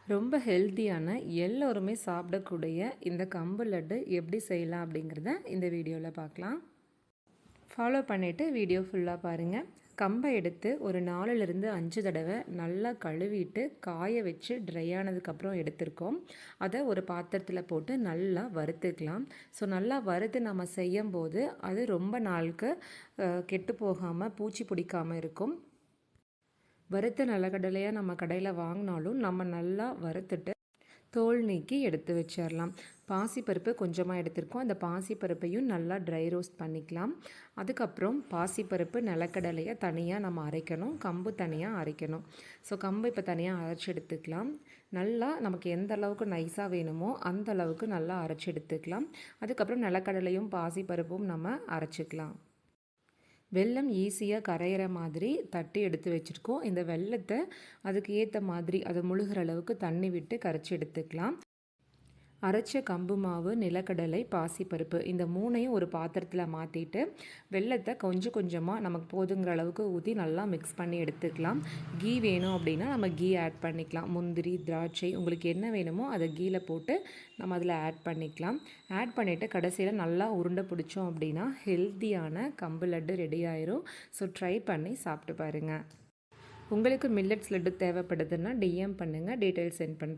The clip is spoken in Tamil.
ரொம்ப ஹெல்த்தியான எல்லோருமே சாப்பிடக்கூடிய இந்த கம்பு லட்டு எப்படி செய்யலாம் அப்படிங்கிறத இந்த வீடியோவில் பார்க்கலாம். ஃபாலோ பண்ணிவிட்டு வீடியோ ஃபுல்லாக பாருங்கள். கம்பை எடுத்து ஒரு 4லிருந்து 5 தடவை நல்லா கழுவிட்டு காய வச்சு ட்ரை ஆனதுக்கப்புறம் எடுத்திருக்கோம். அதை ஒரு பாத்திரத்தில் போட்டு நல்லா வறுத்துக்கலாம். ஸோ நல்லா வறுத்து நம்ம செய்யும் போது அது ரொம்ப நாளுக்கு கெட்டு போகாமல் பூச்சி பிடிக்காமல் இருக்கும். வறுத்த நிலக்கடலையாக நம்ம கடையில் வாங்கினாலும் நம்ம நல்லா வறுத்துட்டு தோல் நீக்கி எடுத்து வச்சிடலாம். பாசிப்பருப்பு கொஞ்சமாக எடுத்திருக்கோம். அந்த பாசிப்பருப்பையும் நல்லா ட்ரை ரோஸ்ட் பண்ணிக்கலாம். அதுக்கப்புறம் பாசிப்பருப்பு நிலக்கடலையை தனியாக நம்ம அரைக்கணும், கம்பு தனியாக அரைக்கணும். ஸோ கம்பு இப்போ தனியாக அரைச்சி எடுத்துக்கலாம். நல்லா நமக்கு எந்த அளவுக்கு நைஸாக வேணுமோ அந்த அளவுக்கு நல்லா அரைச்சி எடுத்துக்கலாம். அதுக்கப்புறம் நிலக்கடலையும் பாசிப்பருப்பும் நம்ம அரைச்சிக்கலாம். வெல்லம் ஈஸியாக கரையிற மாதிரி தட்டி எடுத்து வச்சுருக்கோம். இந்த வெல்லத்தை அதுக்கு ஏற்ற மாதிரி அதை முழுகிற அளவுக்கு தண்ணி விட்டு கரைச்சி எடுத்துக்கலாம். அரைச்ச கம்பு மாவு, நிலக்கடலை, பாசிப்பருப்பு இந்த 3ஐயும் ஒரு பாத்திரத்தில் மாற்றிட்டு வெல்லத்தை கொஞ்சம் கொஞ்சமாக நமக்கு போதுங்கிற அளவுக்கு ஊற்றி நல்லா மிக்ஸ் பண்ணி எடுத்துக்கலாம். கீ வேணும் அப்படின்னா நம்ம கீ ஆட் பண்ணிக்கலாம். முந்திரி, திராட்சை உங்களுக்கு என்ன வேணுமோ அதை கீயில் போட்டு நம்ம அதில் ஆட் பண்ணிக்கலாம். ஆட் பண்ணிவிட்டு கடைசியில் நல்லா உருண்டை பிடிச்சோம் அப்படின்னா ஹெல்த்தியான கம்பு லட்டு ரெடி ஆயிரும். ஸோ ட்ரை பண்ணி சாப்பிட்டு பாருங்கள். உங்களுக்கு மில்லட்ஸ் லட்டு தேவைப்படுதுன்னா டிஎம் பண்ணுங்கள், டீட்டெயில்ஸ் சென்ட் பண்ணுறேன்.